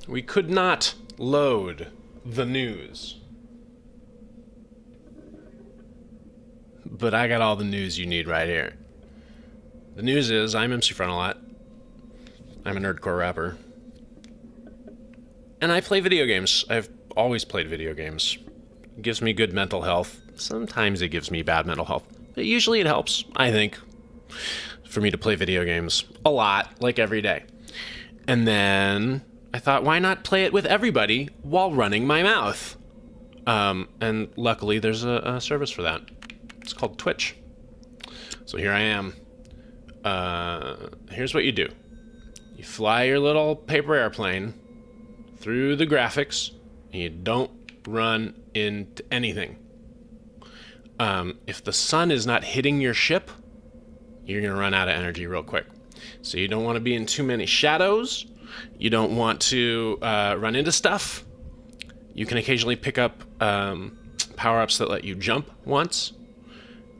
We could not load the news. But I got all the news you need right here. The news is, I'm MC Frontalot. I'm a nerdcore rapper. And I play video games. I've always played video games. It gives me good mental health. Sometimes it gives me bad mental health. But usually it helps, I think, for me to play video games a lot, like every day. And then I thought, why not play it with everybody while running my mouth? And luckily there's a service for that. It's called Twitch. So here I am. Here's what you do. You fly your little paper airplane through the graphics, and you don't run into anything. If the sun is not hitting your ship, you're going to run out of energy real quick. So you don't want to be in too many shadows. You don't want to run into stuff. You can occasionally pick up power-ups that let you jump once.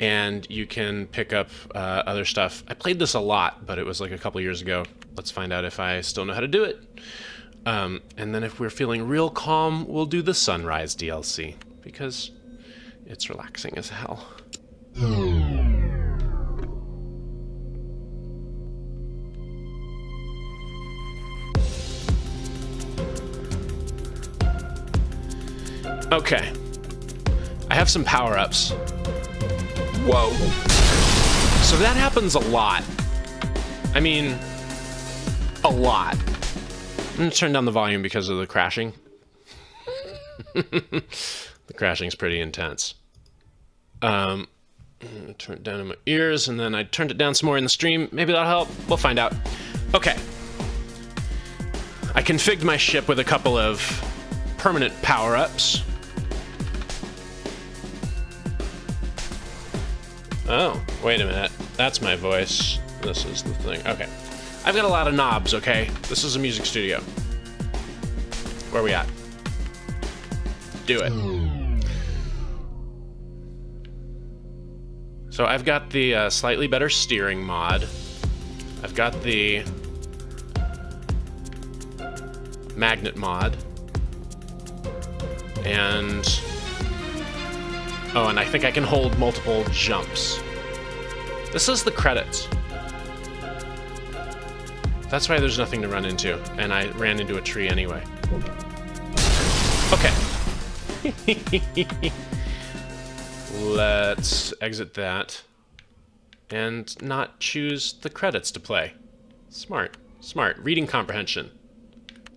And you can pick up other stuff. I played this a lot, but it was like a couple years ago. Let's find out if I still know how to do it. And then if we're feeling real calm, we'll do the Sunrise DLC, because it's relaxing as hell. Okay. I have some power-ups. Whoa. So that happens a lot. I mean, a lot. I'm gonna turn down the volume because of the crashing. The crashing's pretty intense. I'm gonna turn it down in my ears, and then I turned it down some more in the stream. Maybe that'll help. We'll find out. Okay. I configured my ship with a couple of permanent power-ups. Oh, wait a minute. That's my voice. This is the thing. Okay. I've got a lot of knobs, okay? This is a music studio. Where are we at? Do it. So I've got the slightly better steering mod. I've got the magnet mod. And... oh, and I think I can hold multiple jumps. This is the credits. That's why there's nothing to run into, and I ran into a tree anyway. Okay. Let's exit that and not choose the credits to play. Smart. Smart. Reading comprehension.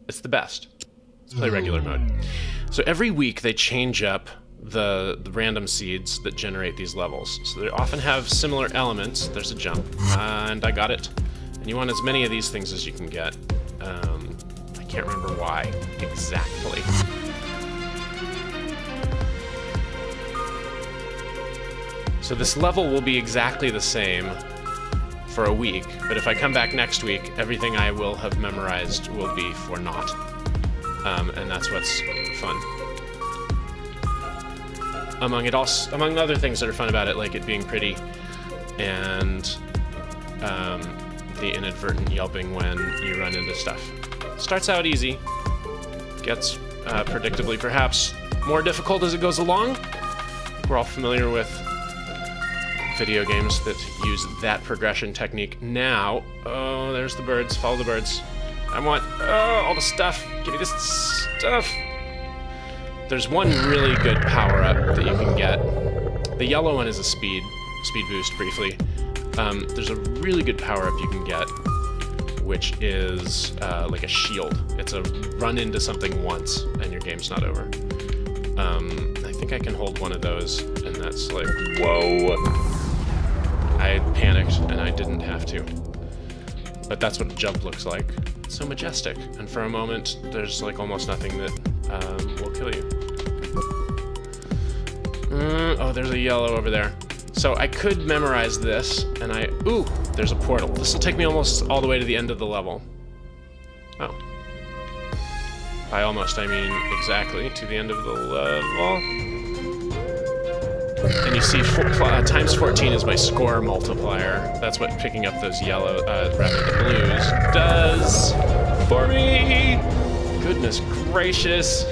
It's the best. Let's play regular mode. So every week they change up the random seeds that generate these levels. So they often have similar elements. There's a jump, and I got it. And you want as many of these things as you can get. I can't remember why exactly. So this level will be exactly the same for a week, but if I come back next week, everything I will have memorized will be for naught. And that's what's fun. Among other things that are fun about it, like it being pretty, and the inadvertent yelping when you run into stuff. Starts out easy, gets predictably perhaps more difficult as it goes along. We're all familiar with video games that use that progression technique now. Oh, there's the birds. Follow the birds. I want all the stuff. Give me this stuff. There's one really good power-up that you can get. The yellow one is a speed boost, briefly. There's a really good power-up you can get, which is like a shield. It's a run into something once, and your game's not over. I think I can hold one of those, and that's like, whoa. I panicked, and I didn't have to. But that's what a jump looks like. It's so majestic, and for a moment, there's like almost nothing that will kill you. Oh, there's a yellow over there. So I could memorize this, and ooh, there's a portal. This will take me almost all the way to the end of the level. Oh. By almost, I mean exactly to the end of the level. And you see, times 14 is my score multiplier. That's what picking up those yellow, rather the blues, does for me. Goodness gracious.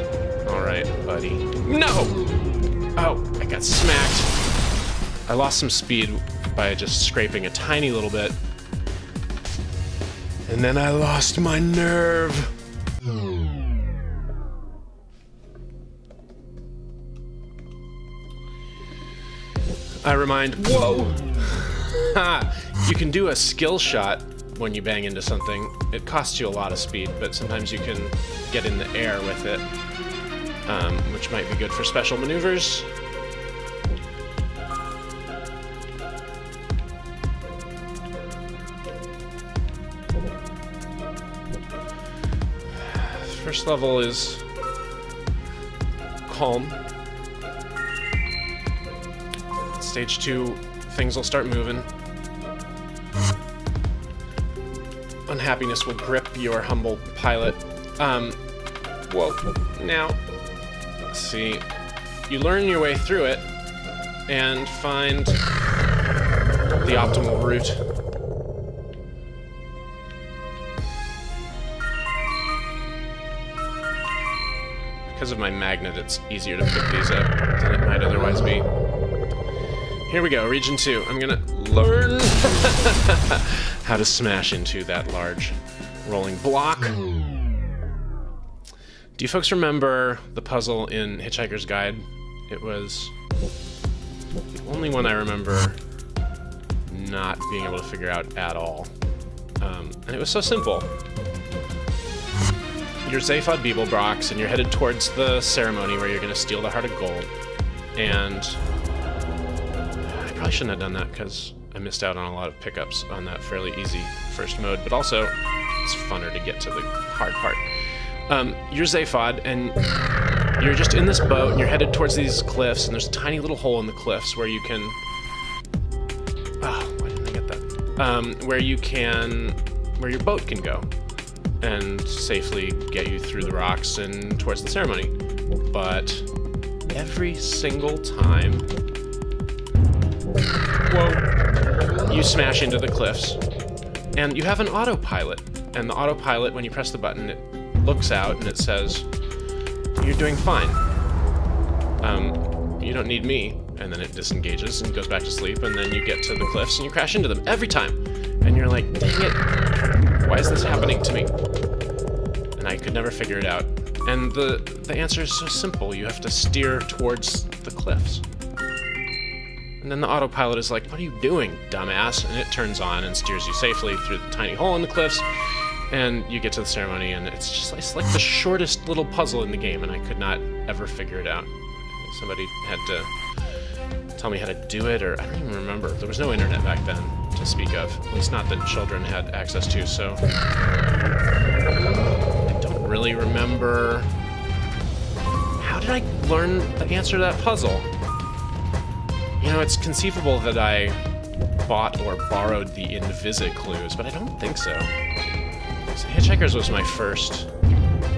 Alright, buddy. No! Oh, I got smacked. I lost some speed by just scraping a tiny little bit. And then I lost my nerve. I remind, whoa! You can do a skill shot when you bang into something. It costs you a lot of speed, but sometimes you can get in the air with it, which might be good for special maneuvers. First level is calm. Stage 2, things will start moving. Unhappiness will grip your humble pilot. Whoa. Now, let's see. You learn your way through it and find the optimal route. Because of my magnet, it's easier to pick these up than it might otherwise be. Here we go, Region 2. I'm gonna learn how to smash into that large rolling block. Do you folks remember the puzzle in Hitchhiker's Guide? It was the only one I remember not being able to figure out at all. And it was so simple. You're Zaphod Beeblebrox, and you're headed towards the ceremony where you're going to steal the Heart of Gold. And I probably shouldn't have done that because I missed out on a lot of pickups on that fairly easy first mode, but also it's funner to get to the hard part. You're Zaphod, and you're just in this boat, and you're headed towards these cliffs, and there's a tiny little hole in the cliffs where you can... Oh, why didn't I get that? Where your boat can go and safely get you through the rocks and towards the ceremony. But every single time, whoa, you smash into the cliffs, and you have an autopilot. And the autopilot, when you press the button, it looks out and it says, "You're doing fine. You don't need me." And then it disengages and goes back to sleep, and then you get to the cliffs and you crash into them every time. And you're like, dang it, why is this happening to me? And I could never figure it out. And the answer is so simple. You have to steer towards the cliffs. And then the autopilot is like, "What are you doing, dumbass?" And it turns on and steers you safely through the tiny hole in the cliffs. And you get to the ceremony, and it's like the shortest little puzzle in the game, and I could not ever figure it out. Somebody had to tell me how to do it, or I don't even remember. There was no internet back then to speak of, at least not that children had access to, so I don't really remember. How did I learn the answer to that puzzle? You know, it's conceivable that I bought or borrowed the Invisi clues, but I don't think so. So Hitchhikers was my first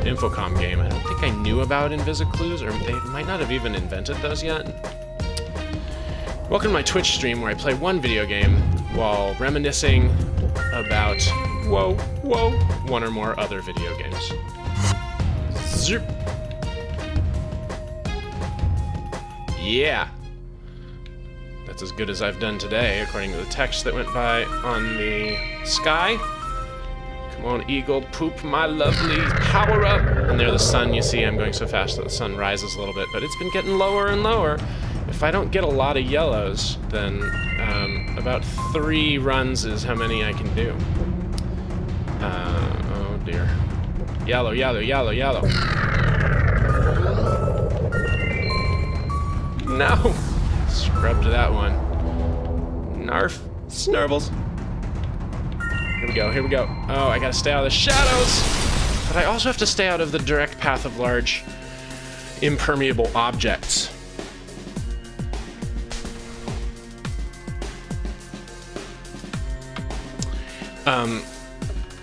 Infocom game. I don't think I knew about Invisi clues, or they might not have even invented those yet. Welcome to my Twitch stream where I play one video game while reminiscing about, one or more other video games. Zoop. Yeah. That's as good as I've done today, according to the text that went by on the sky. Come on, Eagle, poop my lovely power up. And there the sun, you see, I'm going so fast that the sun rises a little bit, but it's been getting lower and lower. If I don't get a lot of yellows, then about 3 runs is how many I can do. Oh dear. Yellow, yellow, yellow, yellow. No! Scrubbed that one. Narf. Snurbles. Here we go, here we go. Oh, I gotta stay out of the shadows! But I also have to stay out of the direct path of large, impermeable objects.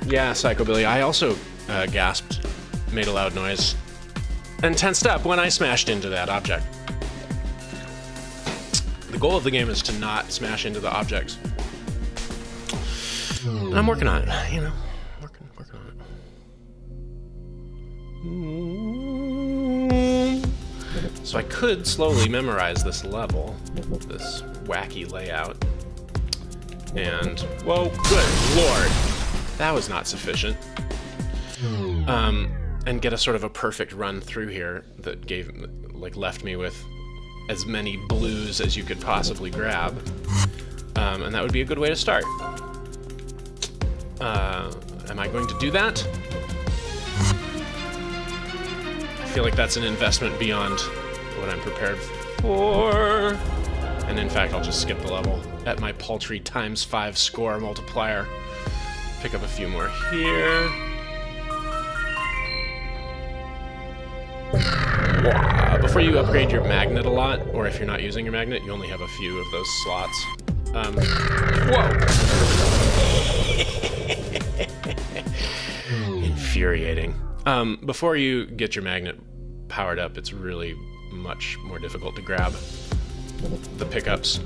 Yeah, Psychobilly. I also gasped, made a loud noise, and tensed up when I smashed into that object. The goal of the game is to not smash into the objects. And I'm working on it, you know. Working on So I could slowly memorize this level, this wacky layout. And, whoa, good lord, that was not sufficient. And get a sort of a perfect run through here that left me with as many blues as you could possibly grab. And that would be a good way to start. Am I going to do that? I feel like that's an investment beyond what I'm prepared for. And in fact, I'll just skip the level at my paltry ×5 score multiplier. Pick up a few more here. Before you upgrade your magnet a lot, or if you're not using your magnet, you only have a few of those slots. Whoa! Infuriating. Before you get your magnet powered up, it's really much more difficult to grab the pickups.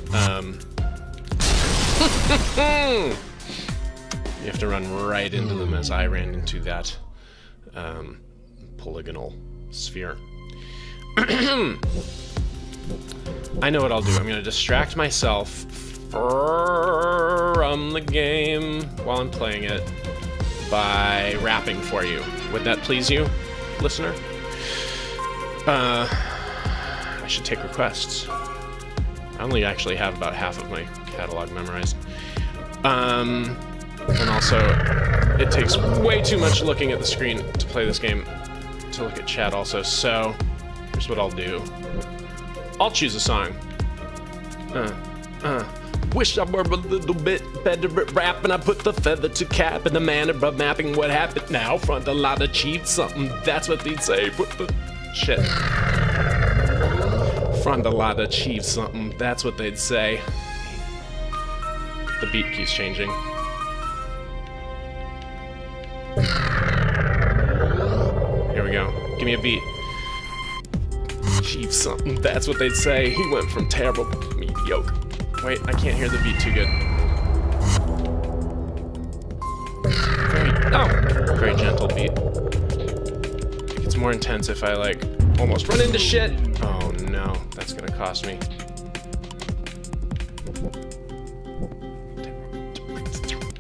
You have to run right into them, as I ran into that polygonal sphere. I know what I'll do. I'm going to distract myself from the game while I'm playing it by rapping for you. Would that please you, listener? I should take requests. I only actually have about half of my catalog memorized. And also, it takes way too much looking at the screen to play this game, to look at chat also, so here's what I'll do. I'll choose a song. Wish I were a little bit better at rapping. I put the feather to cap in the manner of mapping. What happened now? Frontalot achieved something. That's what they'd say. Put the shit. Frontalot achieved something. That's what they'd say. The beat keeps changing. Here we go. Give me a beat. Achieved something. That's what they'd say. He went from terrible to mediocre. Wait, I can't hear the beat too good. Very gentle beat. It gets more intense if I, like, almost run into shit. Oh no, that's gonna cost me.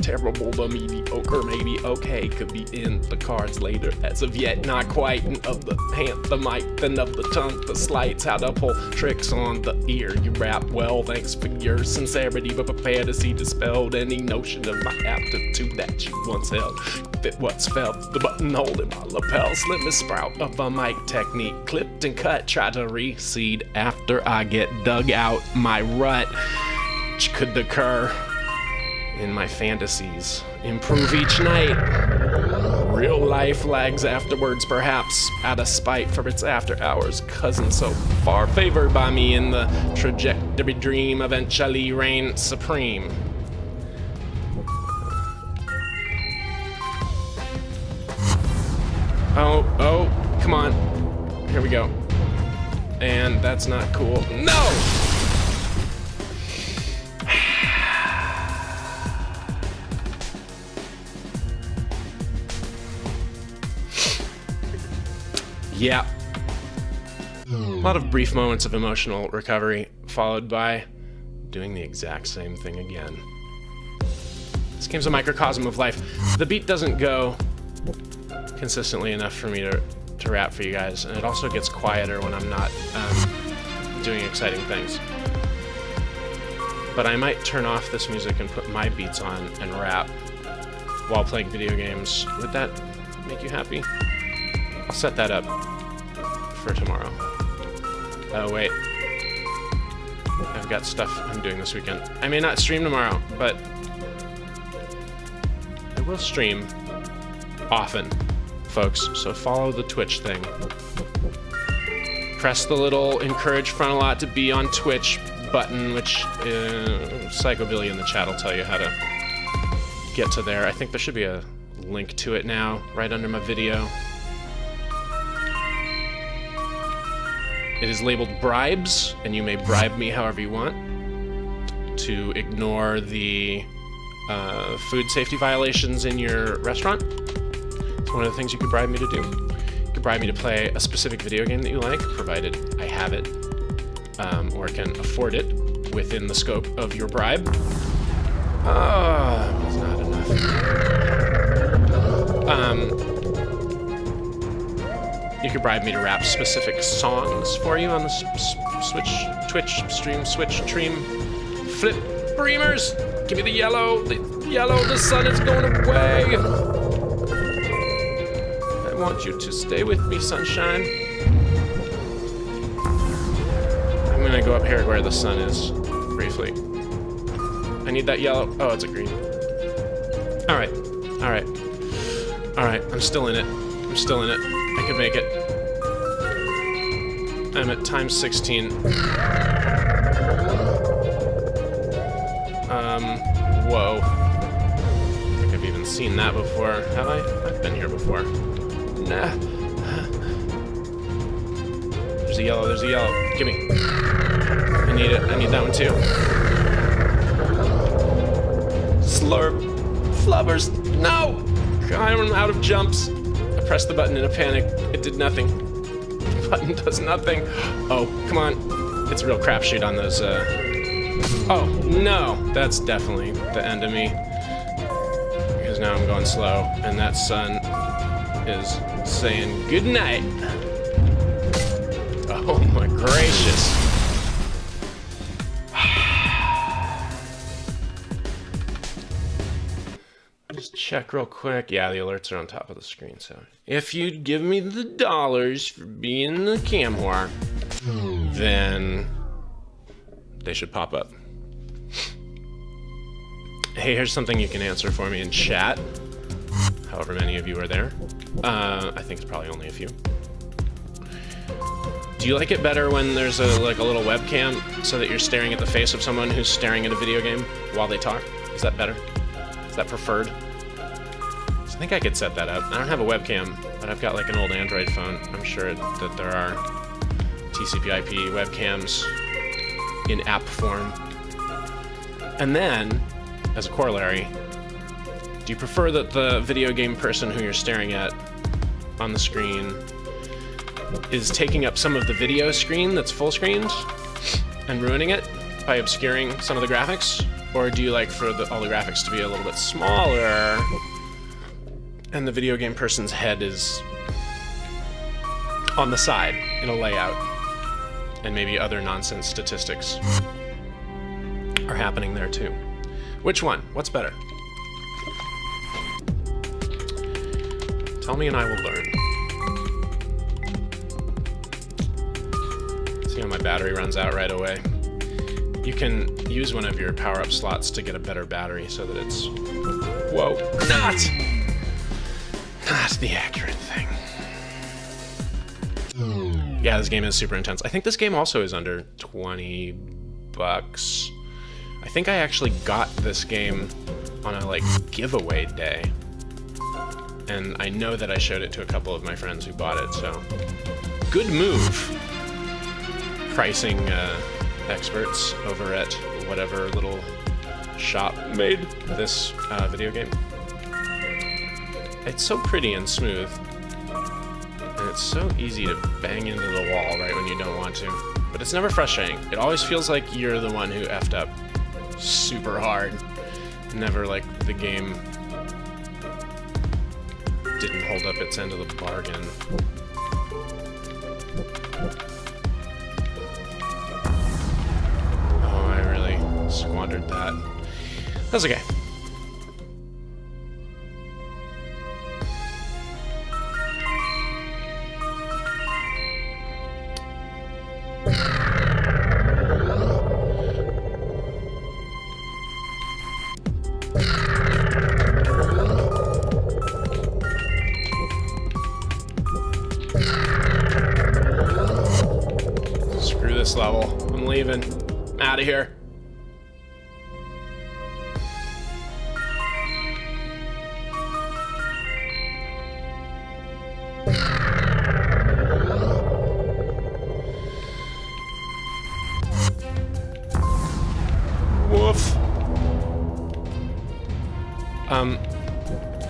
Terrible to mediocre, maybe okay, could be in the cards later. As of yet, not quite. And of the hand, the mic, then of the tongue, the sleights, how to pull tricks on the ear. You rap well, thanks for your sincerity, but prepare to see dispelled any notion of my aptitude that you once held. Fit what's felt, the button holding my lapel, slimmest sprout of a mic technique, clipped and cut, try to reseed after I get dug out my rut, which could occur in my fantasies. Improve each night. Real life lags afterwards, perhaps out of spite for its after hours. Cousin so far favored by me in the trajectory dream eventually reign supreme. Oh, come on. Here we go. And that's not cool. No! Yeah. A lot of brief moments of emotional recovery, followed by doing the exact same thing again. This game's a microcosm of life. The beat doesn't go consistently enough for me to rap for you guys, and it also gets quieter when I'm not doing exciting things. But I might turn off this music and put my beats on and rap while playing video games. Would that make you happy? I'll set that up for tomorrow. Oh, wait. I've got stuff I'm doing this weekend. I may not stream tomorrow, but I will stream often, folks, so follow the Twitch thing. Press the little encourage Frontalot to be on Twitch button, which Psychobilly in the chat will tell you how to get to there. I think there should be a link to it now, right under my video. It is labeled bribes, and you may bribe me however you want to ignore the food safety violations in your restaurant. It's one of the things you could bribe me to do. You could could bribe me to play a specific video game that you like, provided I have it, or can afford it within the scope of your bribe. It's not enough. You could bribe me to rap specific songs for you on the Twitch stream, flip streamers. Give me the yellow, the sun is going away. I want you to stay with me, sunshine. I'm gonna go up here where the sun is, briefly. I need that yellow. Oh, it's a green. All right. I'm still in it. I could make it. I'm at times 16. Whoa. I think I've even seen that before. Have I? I've been here before. Nah. There's a yellow. Give me. I need it. I need that one too. Slurp. Flubbers. No! I'm out of jumps. I pressed the button in a panic. It did nothing. The button does nothing. Oh, come on. It's a real crapshoot on those, Oh, no! That's definitely the end of me. Because now I'm going slow, and that sun is saying goodnight. Oh my gracious. Just check real quick. Yeah, the alerts are on top of the screen, so if you'd give me the dollars for being the cam whore, then they should pop up. Hey, here's something you can answer for me in chat. However many of you are there. I think it's probably only a few. Do you like it better when there's a little webcam so that you're staring at the face of someone who's staring at a video game while they talk? Is that better? Is that preferred? I think I could set that up. I don't have a webcam, but I've got like an old Android phone. I'm sure that there are TCP/IP webcams in app form. And then, as a corollary, do you prefer that the video game person who you're staring at on the screen is taking up some of the video screen that's full screened and ruining it by obscuring some of the graphics? Or do you like for all the graphics to be a little bit smaller and the video game person's head is on the side in a layout and maybe other nonsense statistics are happening there too? Which one? What's better? Tell me and I will learn. See how my battery runs out right away. You can use one of your power-up slots to get a better battery so that it's... Whoa. Not the accurate thing. Yeah, this game is super intense. I think this game also is under 20 bucks. I think I actually got this game on a, giveaway day. And I know that I showed it to a couple of my friends who bought it, so... Good move! Pricing, experts over at whatever little shop made this video game. It's so pretty and smooth, and it's so easy to bang into the wall right when you don't want to, but it's never frustrating. It always feels like you're the one who effed up super hard. Never like the game didn't hold up its end of the bargain. Squandered that. That's okay. Screw this level. I'm leaving. I'm out of here.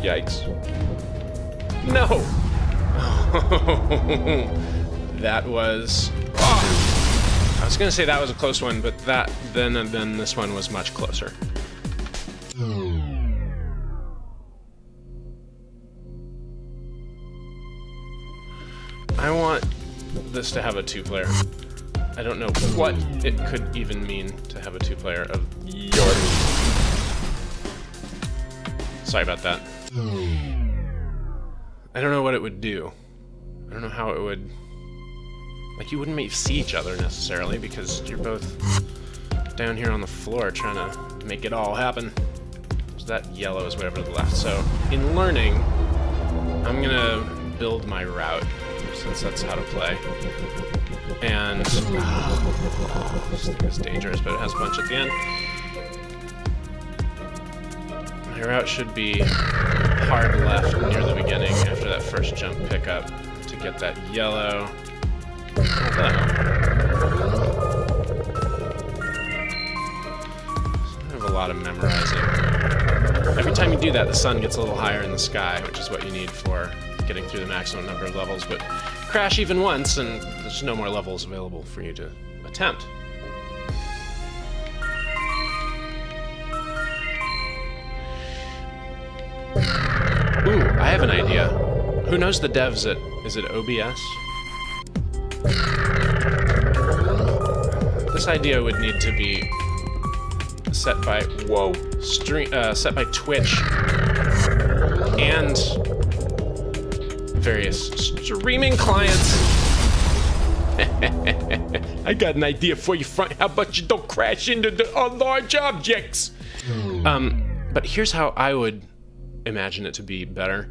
Yikes. No! Oh. That was... Oh, I was gonna say that was a close one, but then this one was much closer. I want this to have a 2-player. I don't know what it could even mean to have a 2-player of your... Sorry about that. I don't know what it would do. I don't know how it would... Like, you wouldn't see each other necessarily because you're both down here on the floor trying to make it all happen. So that yellow is way over to the left. So, in learning, I'm gonna build my route, since that's how to play. And this thing is dangerous, but it has a bunch at the end. My route should be hard left near the beginning after that first jump pickup to get that yellow. What the hell? I have a lot of memorizing. Every time you do that, the sun gets a little higher in the sky, which is what you need for getting through the maximum number of levels, but crash even once and there's no more levels available for you to attempt. Ooh, I have an idea. Who knows the devs at... Is it OBS? This idea would need to be set by... Whoa! Set by Twitch and various streaming clients. I got an idea for you, Front. How about you don't crash into the large objects? But here's how I would imagine it to be better.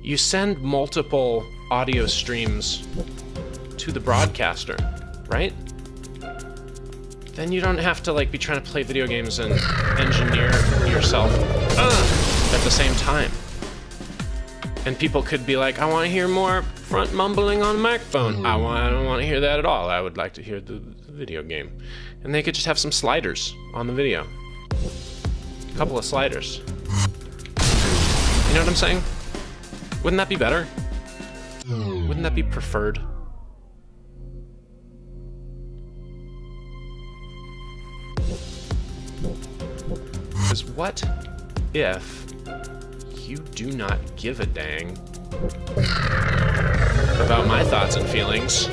You send multiple audio streams to the broadcaster, right? Then you don't have to like be trying to play video games and engineer yourself at the same time. And people could be like, I want to hear more Front mumbling on the microphone. I don't want to hear that at all. I would like to hear the video game. And they could just have some sliders on the video. A couple of sliders. You know what I'm saying? Wouldn't that be better? Wouldn't that be preferred? Because what if you do not give a dang about my thoughts and feelings,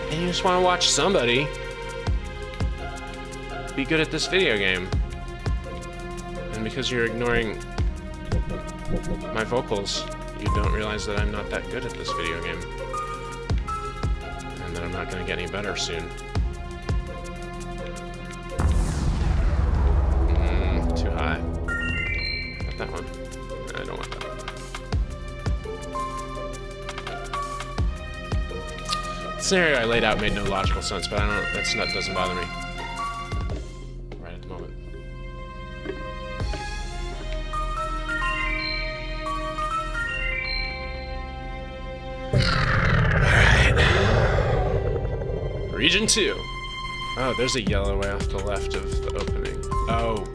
and you just want to watch somebody be good at this video game? And because you're ignoring my vocals, you don't realize that I'm not that good at this video game. And that I'm not going to get any better soon. Too high. Got that one. I don't want that one. The scenario I laid out made no logical sense, but I don't. That doesn't bother me. Right at the moment. Alright. Region 2. Oh, there's a yellow way off to the left of the opening. Oh,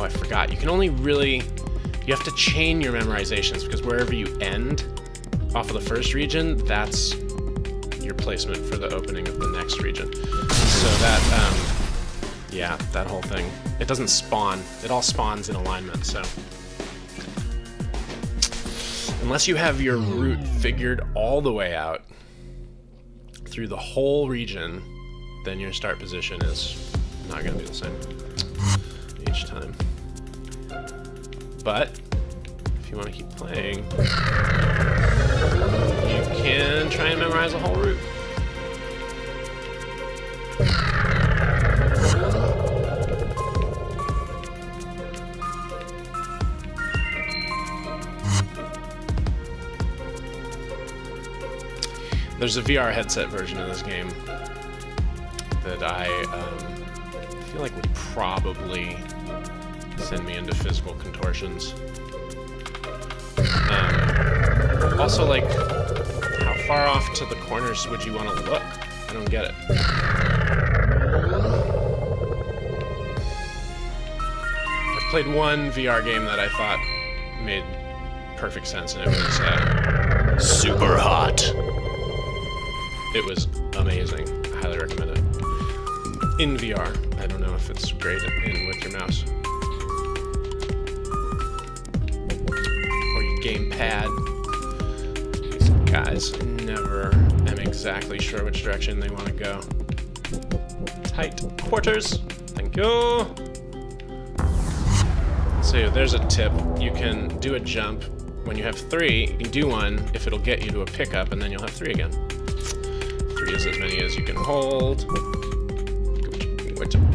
I forgot. You can only really... You have to chain your memorizations, because wherever you end off of the first region, that's your placement for the opening of the next region. So that, yeah, that whole thing. It doesn't spawn. It all spawns in alignment, so... Unless you have your route figured all the way out through the whole region, then your start position is not going to be the same each time. But if you want to keep playing, you can try and memorize a whole route. There's a VR headset version of this game that I feel like would probably send me into physical contortions. Also, like, how far off to the corners would you want to look? I don't get it. I've played one VR game that I thought made perfect sense, and it was super hot. It was amazing. I highly recommend it. In VR. I don't know if it's great with your mouse. Or your gamepad. These guys, I never am exactly sure which direction they want to go. Tight quarters. Thank you. So there's a tip. You can do a jump. When you have 3, you can do one if it'll get you to a pickup, and then you'll have 3 again. 3 is as many as you can hold.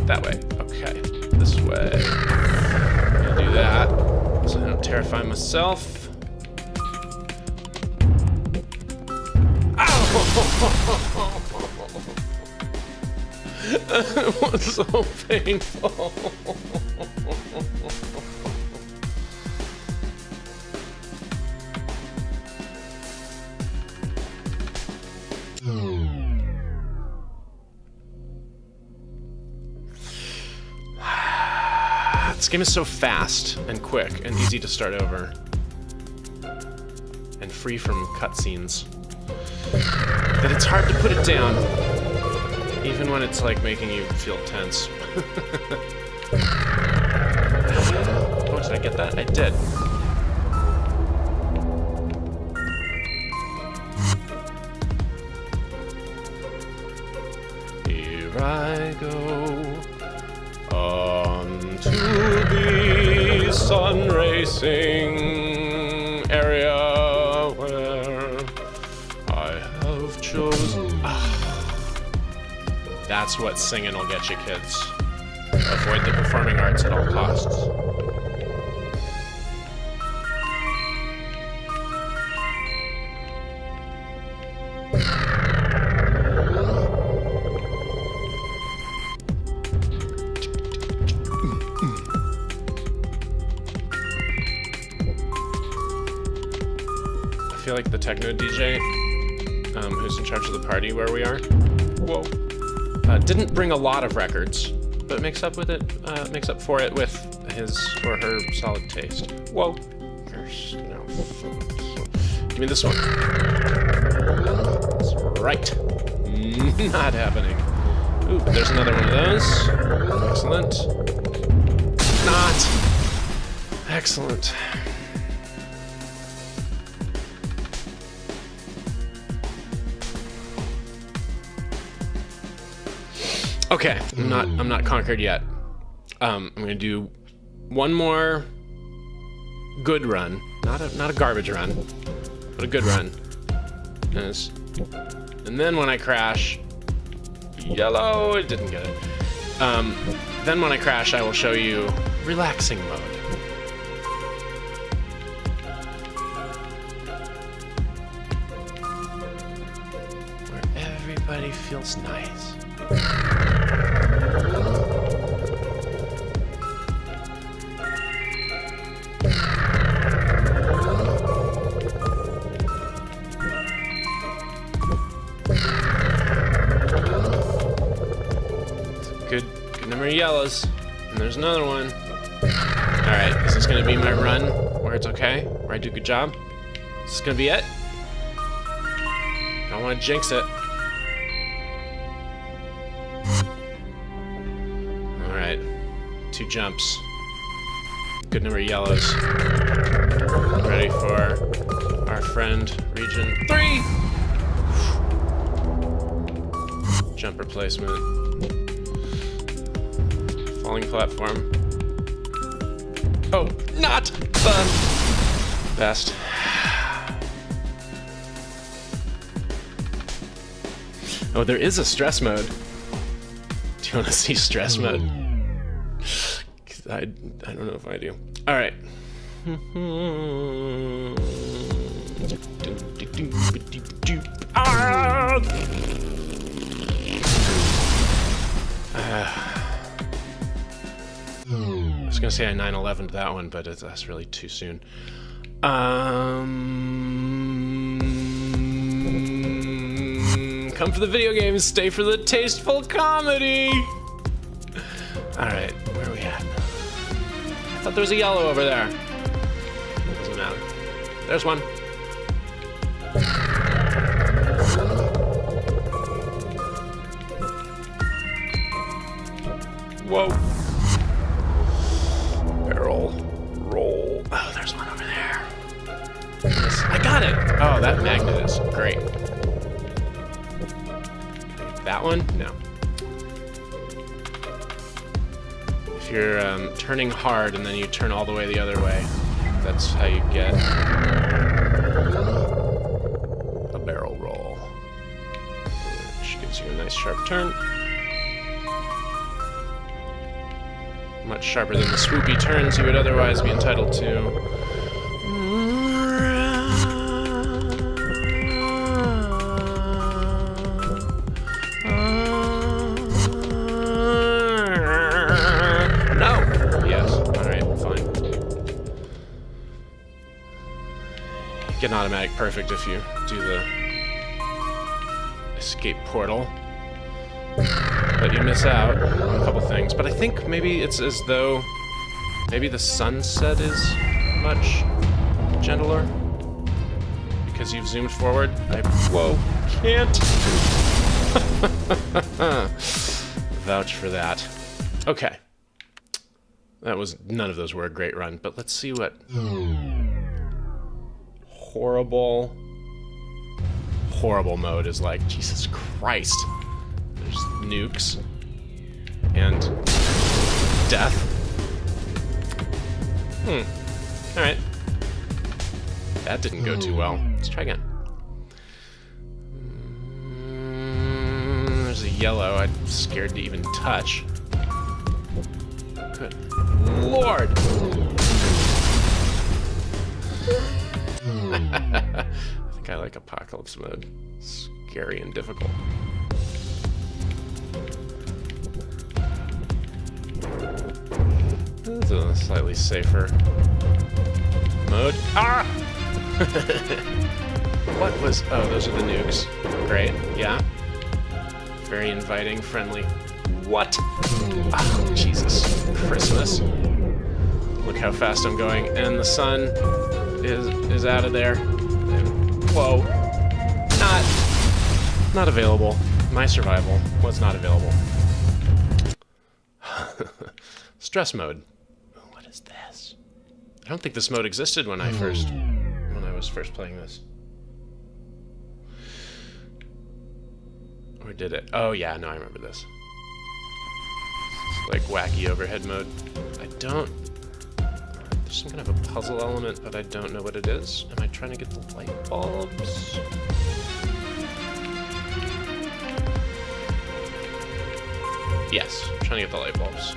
That way. Okay. This way. I'm gonna do that so I don't terrify myself. Ow! It was so painful. This game is so fast and quick and easy to start over. And free from cutscenes. That it's hard to put it down. Even when it's like making you feel tense. Oh, did I get that? I did. Here I go. To the sun racing area where I have chosen. That's what singing will get you, kids. Avoid the performing arts at all costs. I feel like the techno DJ, who's in charge of the party where we are, didn't bring a lot of records, but makes up for it with his or her solid taste. Whoa! There's no. Give me this one. That's right. Not happening. Ooh, there's another one of those. Excellent. Not. Excellent. Okay, I'm not conquered yet. I'm gonna do one more good run, not a garbage run, but a good run. And then when I crash, yellow, it didn't get it. Then when I crash, I will show you relaxing mode. Where everybody feels nice. Good number of yellows. And there's another one. Alright, is this gonna be my run where it's okay? Where I do a good job? Is this gonna be it? Don't wanna jinx it. Alright. 2 jumps. Good number of yellows. Ready for our friend, region 3! Jumper placement. Falling platform. Oh, not the best. Oh, there is a stress mode. Do you want to see stress mode? I don't know if I do. All right. I was gonna say I 9/11'd that one, but that's really too soon. Come for the video games, stay for the tasteful comedy. All right, where are we at? I thought there was a yellow over there. Doesn't matter. There's one. Whoa. Barrel roll. Oh, there's one over there. Yes, I got it. Oh, that magnet is great. That one? No. If you're turning hard and then you turn all the way the other way, that's how you get a barrel roll, which gives you a nice sharp turn. Much sharper than the swoopy turns you would otherwise be entitled to. Get an automatic perfect if you do the escape portal. But you miss out on a couple things. But I think maybe it's as though maybe the sunset is much gentler because you've zoomed forward. Whoa, can't vouch for that. Okay. None of those were a great run, but let's see what horrible mode is like. Jesus Christ. There's nukes and death. Alright. That didn't go too well. Let's try again. There's a yellow I'm scared to even touch. Good Lord! I think I like Apocalypse mode. Scary and difficult. This is a slightly safer mode. Ah! What was... Oh, those are the nukes. Great, yeah. Very inviting, friendly. What? Oh, Jesus. Christmas. Look how fast I'm going. And the sun is out of there. Whoa. Not available. My survival was not available. Stress mode. What is this? I don't think this mode existed when I was first playing this. Or did it? Oh yeah, no, I remember this. It's like wacky overhead mode. There's some kind of a puzzle element, but I don't know what it is. Am I trying to get the light bulbs? Yes, I'm trying to get the light bulbs.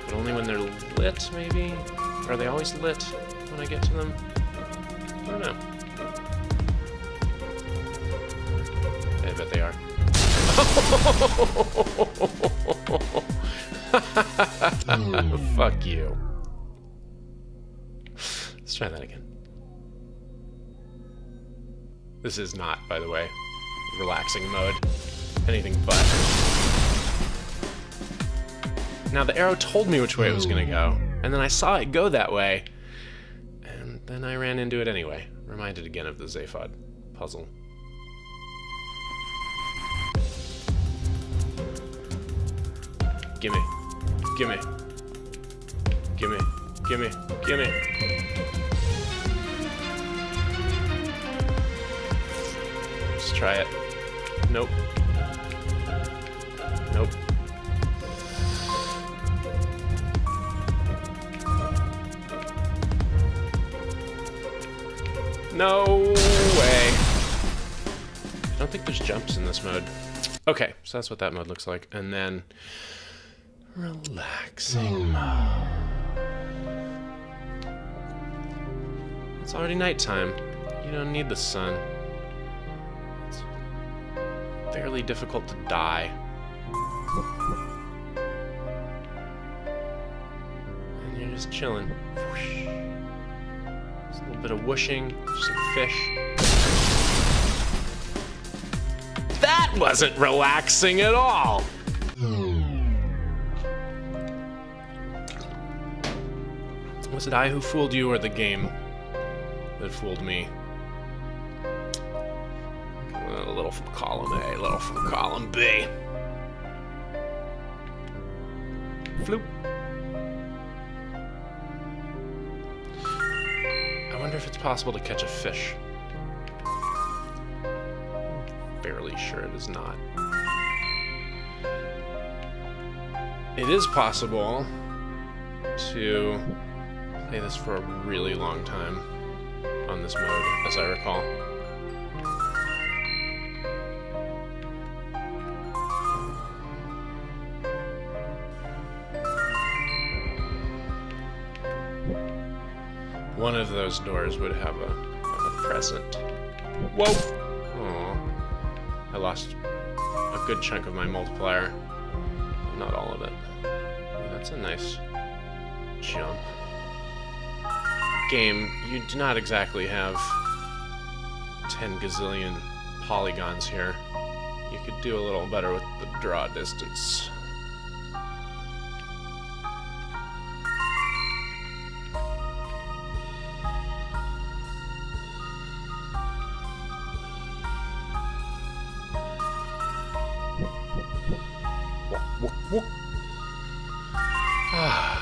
But only when they're lit, maybe? Are they always lit when I get to them? I don't know. I bet they are. Fuck you. Let's try that again. This is not, by the way, relaxing mode. Anything but. Now, the arrow told me which way it was going to go, and then I saw it go that way, and then I ran into it anyway. Reminded again of the Zaphod puzzle. Gimme. Gimme. Gimme. Gimme. Gimme. Let's try it. Nope. Nope. No way. I don't think there's jumps in this mode. Okay, so that's what that mode looks like. And then relaxing mode. It's already nighttime. You don't need the sun. It's fairly difficult to die. And you're just chilling. Whoosh. There's a little bit of whooshing, some fish. That wasn't relaxing at all! Was it I who fooled you or the game that fooled me? A little from column A, a little from column B. Floop. I wonder if it's possible to catch a fish. Fairly sure it is not. It is possible to play this for a really long time on this mode, as I recall. One of those doors would have a present. Whoa! Aw. I lost a good chunk of my multiplier. Not all of it. That's a nice jump. Game, you do not exactly have 10 gazillion polygons here. You could do a little better with the draw distance.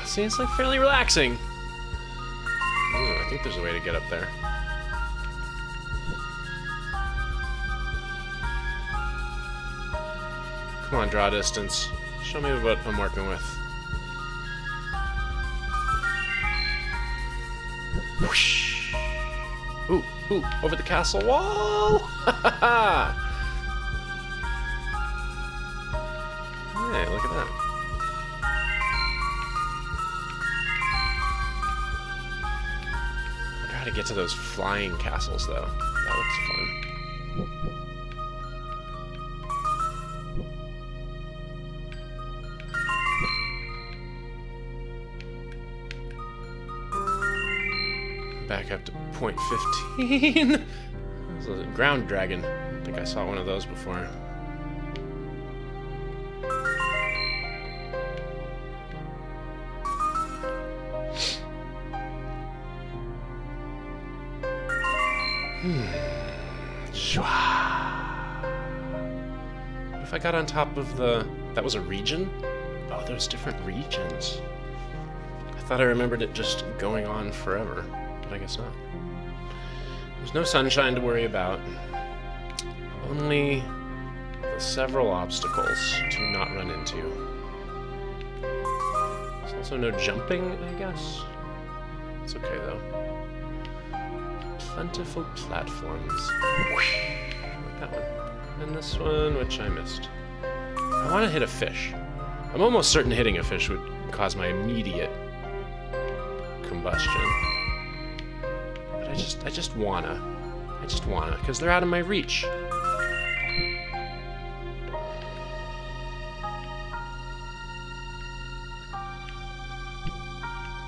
See, it's like fairly relaxing. Ooh, I think there's a way to get up there. Come on, draw distance. Show me what I'm working with. Whoosh. Ooh, over the castle wall! Ha ha ha! Hey, look at that. I wonder how to get to those flying castles, though. That looks fun. Back up to point 15. This is a ground dragon. I think I saw one of those before. What if I got on top of the... That was a region? Oh, there's different regions. I thought I remembered it just going on forever, but I guess not. There's no sunshine to worry about. Only the several obstacles to not run into. There's also no jumping, I guess. It's okay, though. Plentiful platforms. Like that one. And this one, which I missed. I want to hit a fish. I'm almost certain hitting a fish would cause my immediate combustion. But I just wanna, because they're out of my reach.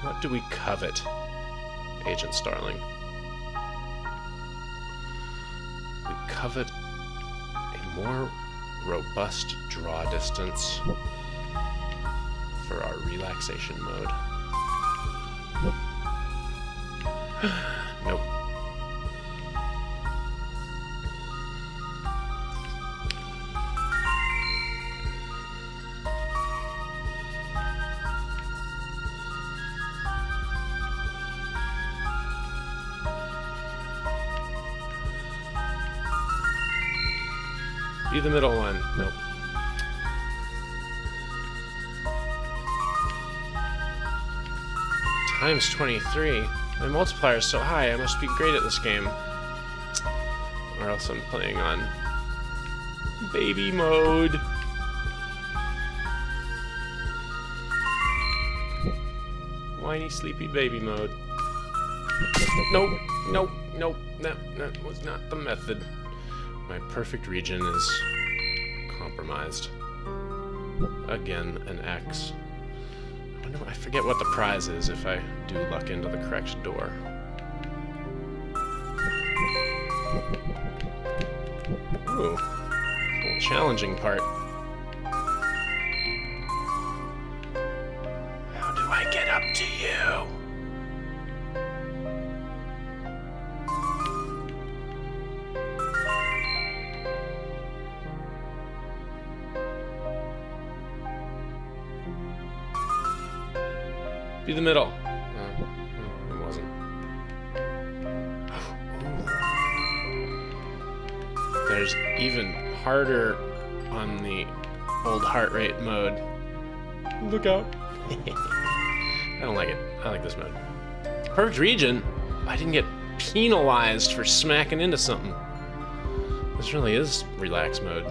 What do we covet, Agent Starling? We covet a more robust draw distance for our relaxation mode. Nope. Be the middle one. Nope. Times 23. My multiplier is so high, I must be great at this game. Or else I'm playing on baby mode. Whiny, sleepy baby mode. Nope, nope, nope. That was not the method. My perfect region is compromised. Again, an X. I forget what the prize is if I do luck into the correct door. Ooh, little challenging part. How do I get up to you? Be the middle. It wasn't. There's even harder on the old heart rate mode. Look out. I don't like it. I like this mode. Perfect region. I didn't get penalized for smacking into something. This really is relax mode.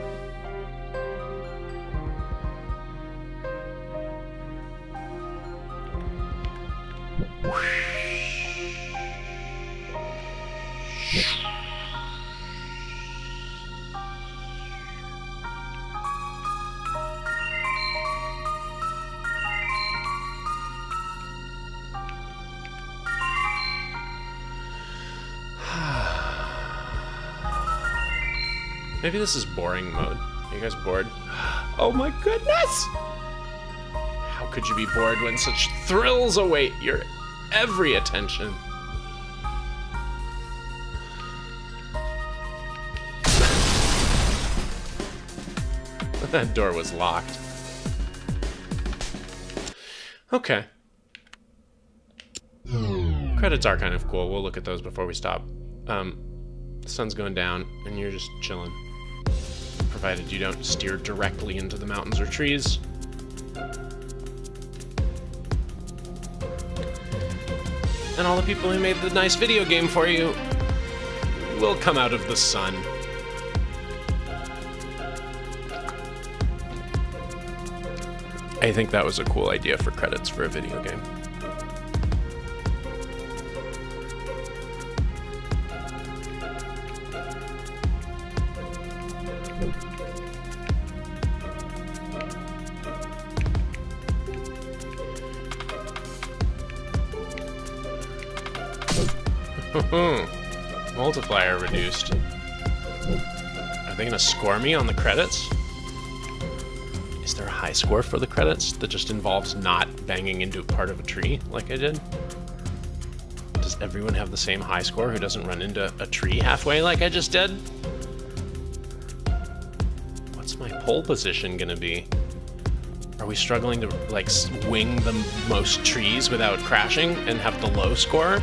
Maybe this is boring mode. Are you guys bored? Oh my goodness! How could you be bored when such thrills await your every attention? That door was locked. Okay. Credits are kind of cool. We'll look at those before we stop. The sun's going down, and you're just chilling. Provided you don't steer directly into the mountains or trees. And all the people who made the nice video game for you will come out of the sun. I think that was a cool idea for credits for a video game. Multiplier reduced. Are they gonna score me on the credits? Is there a high score for the credits that just involves not banging into a part of a tree like I did? Does everyone have the same high score who doesn't run into a tree halfway like I just did? What's my pole position gonna be? Are we struggling to like wing the most trees without crashing and have the low score?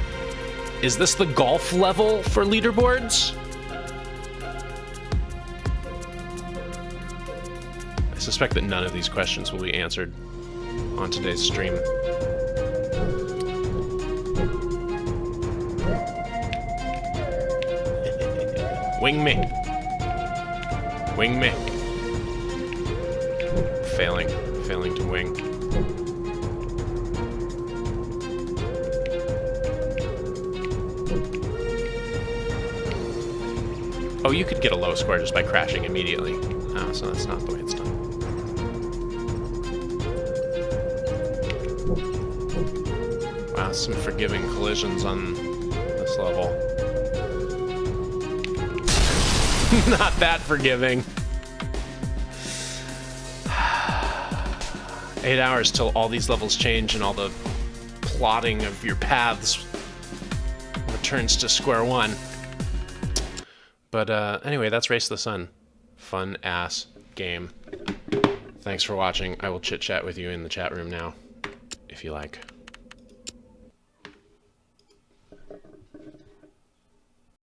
Is this the golf level for leaderboards? I suspect that none of these questions will be answered on today's stream. Wing me. Wing me. Failing to wing. Oh, you could get a low score just by crashing immediately. Oh, so that's not the way it's done. Wow, some forgiving collisions on this level. Not that forgiving. 8 hours till all these levels change and all the plotting of your paths returns to square one. But anyway, that's Race to the Sun. Fun ass game. Thanks for watching. I will chit chat with you in the chat room now, if you like.